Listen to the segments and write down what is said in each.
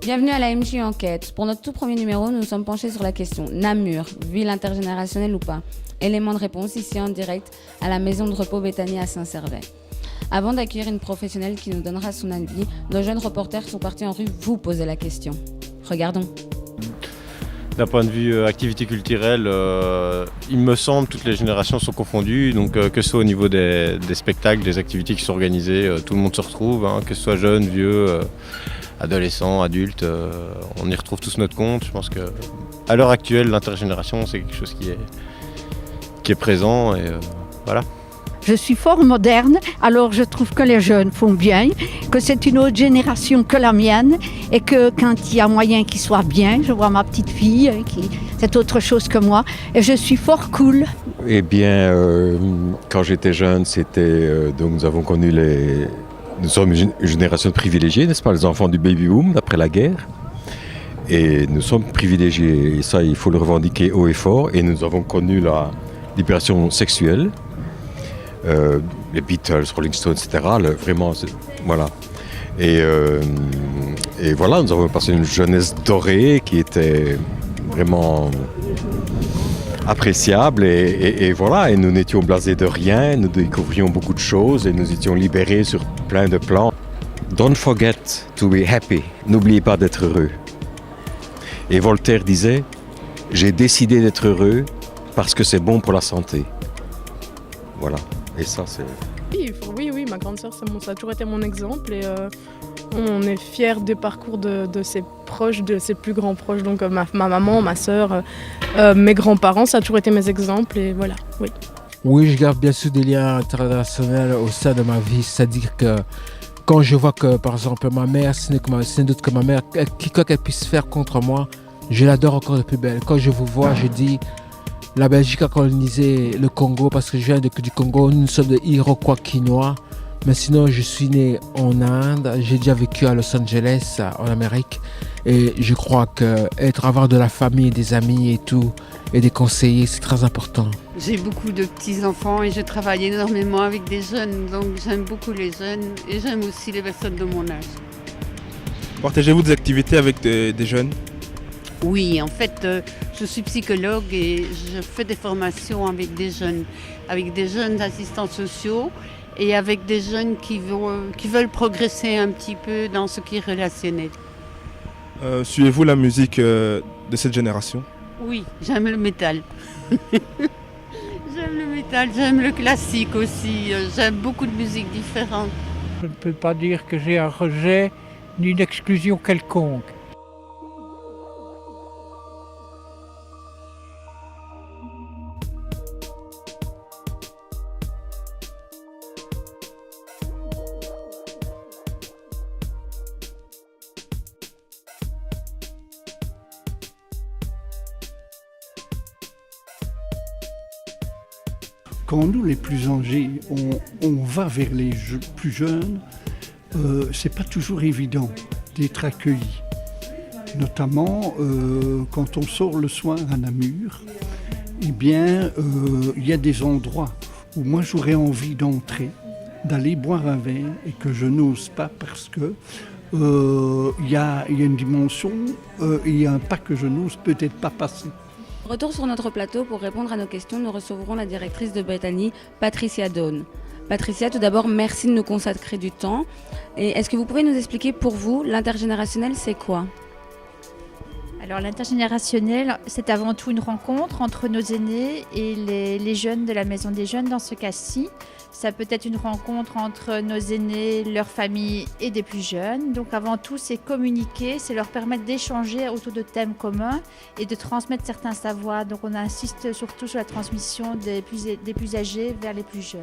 Bienvenue à la MJ Enquête. Pour notre tout premier numéro, nous nous sommes penchés sur la question Namur, ville intergénérationnelle ou pas? Élément de réponse ici en direct à la maison de repos Béthanie à Saint-Servais. Avant d'accueillir une professionnelle qui nous donnera son avis, nos jeunes reporters sont partis en rue vous poser la question. Regardons. D'un point de vue activité culturelle, il me semble que toutes les générations sont confondues, donc que ce soit au niveau des spectacles, des activités qui sont organisées, tout le monde se retrouve, hein, que ce soit jeunes, vieux, adolescents, adultes, on y retrouve tous notre compte. Je pense qu'à l'heure actuelle, l'intergénération, c'est quelque chose qui est présent et voilà. Je suis fort moderne, alors je trouve que les jeunes font bien, que c'est une autre génération que la mienne et que quand il y a moyen qu'ils soient bien, je vois ma petite fille qui c'est autre chose que moi et je suis fort cool. Eh bien, quand j'étais jeune, donc nous avons connu nous sommes une génération privilégiée, n'est-ce pas, les enfants du baby-boom d'après la guerre. Et nous sommes privilégiés, et ça il faut le revendiquer haut et fort, et nous avons connu la libération sexuelle. Les Beatles, Rolling Stones, etc. Vraiment, voilà. Et voilà, nous avons passé une jeunesse dorée qui était vraiment appréciable. Et voilà, et nous n'étions blasés de rien, nous découvrions beaucoup de choses et nous étions libérés sur plein de plans. Don't forget to be happy. N'oubliez pas d'être heureux. Et Voltaire disait, j'ai décidé d'être heureux parce que c'est bon pour la santé. Voilà. Et ça, c'est... Oui, ma grande sœur, ça a toujours été mon exemple et on est fiers des parcours de ses proches, de ses plus grands proches, donc ma maman, ma sœur, mes grands-parents, ça a toujours été mes exemples et voilà, oui. Oui, je garde bien sûr des liens internationaux au sein de ma vie, c'est-à-dire que quand je vois que, par exemple, ma mère, ce n'est d'autre que ma mère, quoi qu'elle puisse faire contre moi, je l'adore encore de plus belle. Quand je vous vois, je dis... La Belgique a colonisé le Congo parce que je viens du Congo. Nous sommes des Iroquois quinois. Mais sinon, je suis né en Inde. J'ai déjà vécu à Los Angeles, en Amérique. Et je crois avoir de la famille, des amis et tout, et des conseillers, c'est très important. J'ai beaucoup de petits-enfants et je travaille énormément avec des jeunes. Donc j'aime beaucoup les jeunes et j'aime aussi les personnes de mon âge. Partagez-vous des activités avec des jeunes ? Oui, en fait, je suis psychologue et je fais des formations avec des jeunes assistants sociaux et avec des jeunes qui veulent progresser un petit peu dans ce qui est relationnel. Suivez-vous la musique de cette génération ? Oui, j'aime le métal. J'aime le métal, j'aime le classique aussi, j'aime beaucoup de musiques différentes. Je ne peux pas dire que j'ai un rejet ni une exclusion quelconque. Quand nous, les plus âgés, on va vers les plus jeunes, c'est pas toujours évident d'être accueillis. Notamment quand on sort le soir à Namur, eh bien, il y a des endroits où moi j'aurais envie d'entrer, d'aller boire un verre et que je n'ose pas parce que il y a une dimension, il y a un pas que je n'ose peut-être pas passer. Retour sur notre plateau pour répondre à nos questions, nous recevrons la directrice de Béthanie, Patricia Daune. Patricia, tout d'abord, merci de nous consacrer du temps. Et est-ce que vous pouvez nous expliquer pour vous, l'intergénérationnel, c'est quoi ? Alors l'intergénérationnel, c'est avant tout une rencontre entre nos aînés et les jeunes de la Maison des Jeunes dans ce cas-ci. Ça peut être une rencontre entre nos aînés, leur famille et des plus jeunes. Donc avant tout, c'est communiquer, c'est leur permettre d'échanger autour de thèmes communs et de transmettre certains savoirs. Donc on insiste surtout sur la transmission des plus âgés vers les plus jeunes.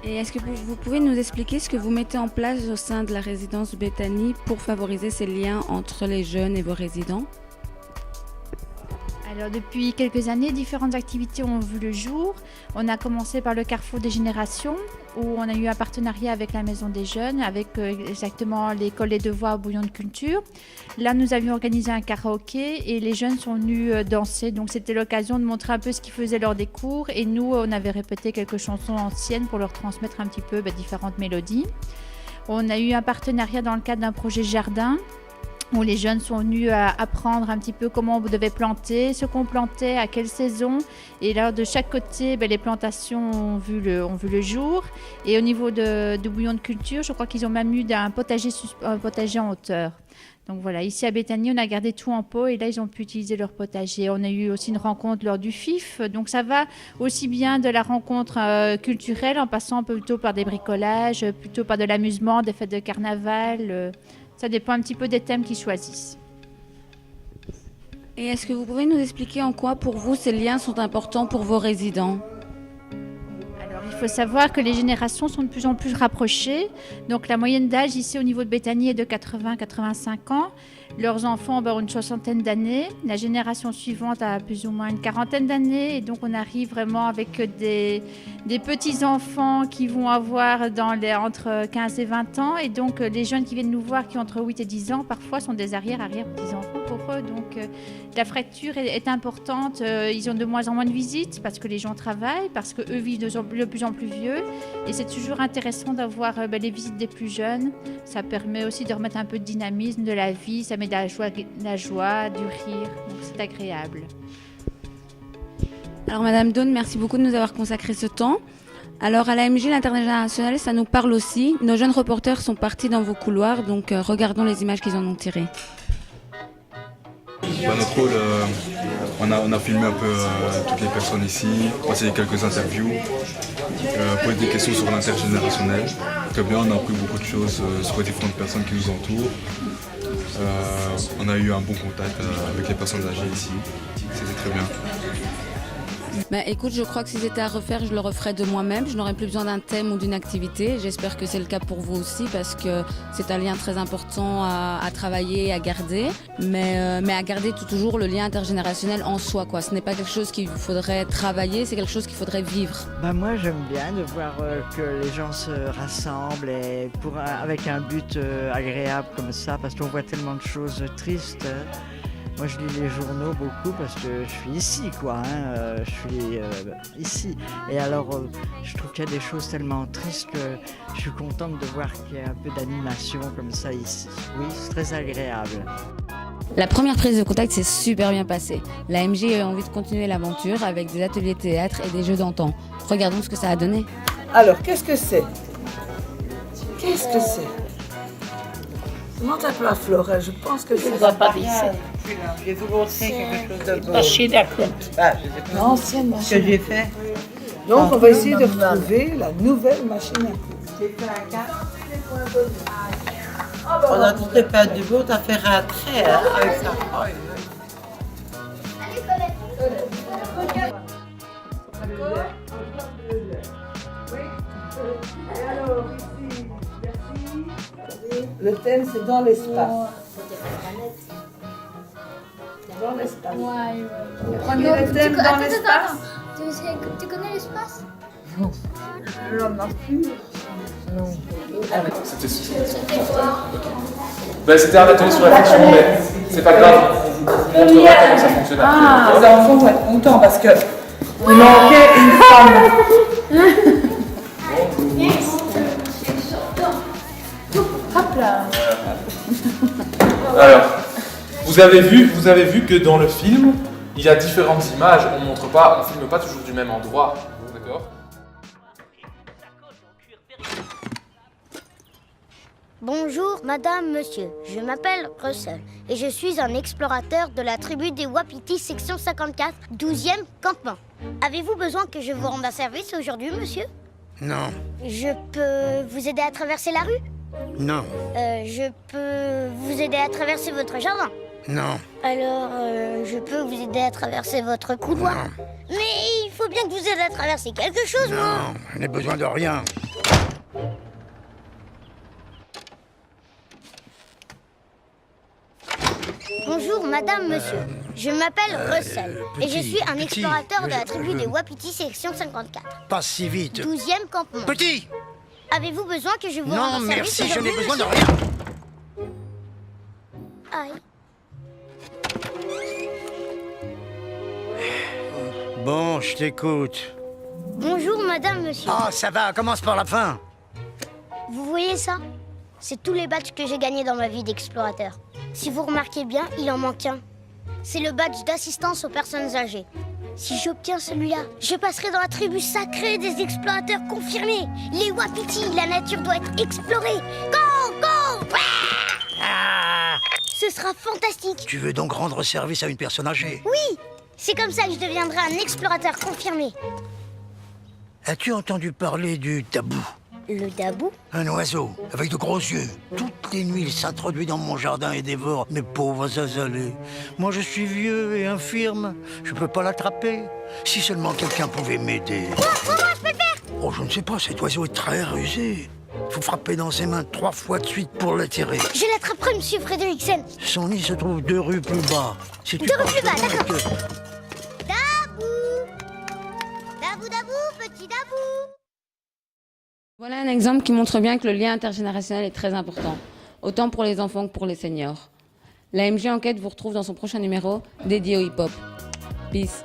Et est-ce que vous pouvez nous expliquer ce que vous mettez en place au sein de la résidence Béthanie pour favoriser ces liens entre les jeunes et vos résidents ? Alors depuis quelques années, différentes activités ont vu le jour. On a commencé par le Carrefour des Générations, où on a eu un partenariat avec la Maison des Jeunes, avec exactement l'école des devoirs Bouillon de Culture. Là, nous avions organisé un karaoké et les jeunes sont venus danser. Donc c'était l'occasion de montrer un peu ce qu'ils faisaient lors des cours. Et nous, on avait répété quelques chansons anciennes pour leur transmettre un petit peu différentes mélodies. On a eu un partenariat dans le cadre d'un projet jardin où les jeunes sont venus apprendre un petit peu comment on devait planter, ce qu'on plantait, à quelle saison. Et là, de chaque côté, les plantations ont vu le jour. Et au niveau de bouillon de culture, je crois qu'ils ont même eu un potager en hauteur. Donc voilà, ici à Béthanie, on a gardé tout en pot et là, ils ont pu utiliser leur potager. On a eu aussi une rencontre lors du FIF. Donc ça va aussi bien de la rencontre culturelle en passant plutôt par des bricolages, plutôt par de l'amusement, des fêtes de carnaval. Ça dépend un petit peu des thèmes qu'ils choisissent. Et est-ce que vous pouvez nous expliquer en quoi, pour vous, ces liens sont importants pour vos résidents ? Alors, il faut savoir que les générations sont de plus en plus rapprochées. Donc, la moyenne d'âge ici au niveau de Béthanie est de 80-85 ans. Leurs enfants ont une soixantaine d'années. La génération suivante a plus ou moins une quarantaine d'années. Et donc, on arrive vraiment avec des petits-enfants qui vont avoir entre 15 et 20 ans. Et donc, les jeunes qui viennent nous voir, qui ont entre 8 et 10 ans, parfois sont des arrière-petits-enfants pour eux. Donc, la fracture est importante. Ils ont de moins en moins de visites parce que les gens travaillent, parce qu'eux vivent de plus en plus vieux. Et c'est toujours intéressant d'avoir les visites des plus jeunes. Ça permet aussi de remettre un peu de dynamisme, de la vie. Ça met de la joie, du rire. Donc, c'est agréable. Alors Madame Daune, merci beaucoup de nous avoir consacré ce temps. Alors à la MJ, l'international, ça nous parle aussi. Nos jeunes reporters sont partis dans vos couloirs, donc regardons les images qu'ils en ont tirées. Notre rôle, on a filmé un peu toutes les personnes ici, passé quelques interviews, posé des questions sur l'intergénérationnel. Très bien, on a appris beaucoup de choses sur les différentes personnes qui nous entourent. On a eu un bon contact avec les personnes âgées ici, c'était très bien. Écoute, je crois que si c'était à refaire, je le referais de moi-même. Je n'aurais plus besoin d'un thème ou d'une activité. J'espère que c'est le cas pour vous aussi parce que c'est un lien très important à travailler et à garder. Mais à garder toujours le lien intergénérationnel en soi, quoi. Ce n'est pas quelque chose qu'il faudrait travailler, c'est quelque chose qu'il faudrait vivre. Moi, j'aime bien de voir que les gens se rassemblent et avec un but agréable comme ça parce qu'on voit tellement de choses tristes. Moi, je lis les journaux beaucoup parce que je suis ici, quoi. Je suis ici. Et alors, je trouve qu'il y a des choses tellement tristes que je suis contente de voir qu'il y a un peu d'animation comme ça ici. Oui, c'est très agréable. La première prise de contact s'est super bien passée. La MJ a envie de continuer l'aventure avec des ateliers théâtre et des jeux d'antan. Regardons ce que ça a donné. Alors, qu'est-ce que c'est ? Comment t'appelles la Flora ? Je pense que c'est... Ça pas d'ici. Je vais vous montrer quelque chose de beau. Marché d'accord. L'ancienne machine. Ce que j'ai fait. Donc, on va essayer de retrouver la nouvelle machine à coudre. J'ai fait un cas. Pendant toutes les périodes du beau, t'as fait un trait avec ça. Le thème, c'est dans l'espace. Dans l'espace. Le thème dans l'espace. Tu connais l'espace? Non. L'homme Mercure. Non. C'était un atelier sur la fiction, mais c'est pas grave. On vous montrera comment ça fonctionne. Les enfants vont être contents parce que il manquait une femme. Hop là. Alors, vous avez vu que dans le film, il y a différentes images. On filme pas toujours du même endroit. D'accord ? Bonjour, madame, monsieur. Je m'appelle Russell et je suis un explorateur de la tribu des Wapiti, section 54, 12e campement. Avez-vous besoin que je vous rende un service aujourd'hui, monsieur? Non. Je peux vous aider à traverser la rue? Non. Je peux vous aider à traverser votre jardin? Non. Alors, je peux vous aider à traverser votre couloir? Non. Mais il faut bien que vous aidiez à traverser quelque chose, moi. Non, je n'ai besoin de rien. Bonjour, madame, monsieur. Je m'appelle Russell et je suis un explorateur de la tribu des Wapiti, section 54. Pas si vite. 12e campement. Petit! Avez-vous besoin que je vous rende Non, un service merci, je n'ai aujourd'hui, besoin de monsieur? rien. Aïe. Bon, je t'écoute. Bonjour, madame, monsieur. Ah, ça va, commence par la fin. Vous voyez ça? C'est tous les badges que j'ai gagnés dans ma vie d'explorateur. Si vous remarquez bien, il en manque un. C'est le badge d'assistance aux personnes âgées. Si j'obtiens celui-là, je passerai dans la tribu sacrée des explorateurs confirmés. Les wapitis, la nature doit être explorée. Go, go! Ah, Ce sera fantastique. tu veux donc rendre service à une personne âgée? Oui, c'est comme ça que je deviendrai un explorateur confirmé. As-tu entendu parler du tabou? Le dabou? Un oiseau, avec de gros yeux. Toutes les nuits, il s'introduit dans mon jardin et dévore mes pauvres azalées. Moi, je suis vieux et infirme. Je peux pas l'attraper. Si seulement quelqu'un pouvait m'aider. Comment je peux le faire? Oh, je ne sais pas, cet oiseau est très rusé. Il faut frapper dans ses mains 3 fois de suite pour l'attirer. Je l'attraperai, monsieur Frédériksen. Son nid se trouve 2 rues plus bas. Si tu 2 rues passes plus bas, devant d'accord. le- Dabou, dabou, petit dabou. Voilà un exemple qui montre bien que le lien intergénérationnel est très important, autant pour les enfants que pour les seniors. La MG Enquête vous retrouve dans son prochain numéro dédié au hip-hop. Peace.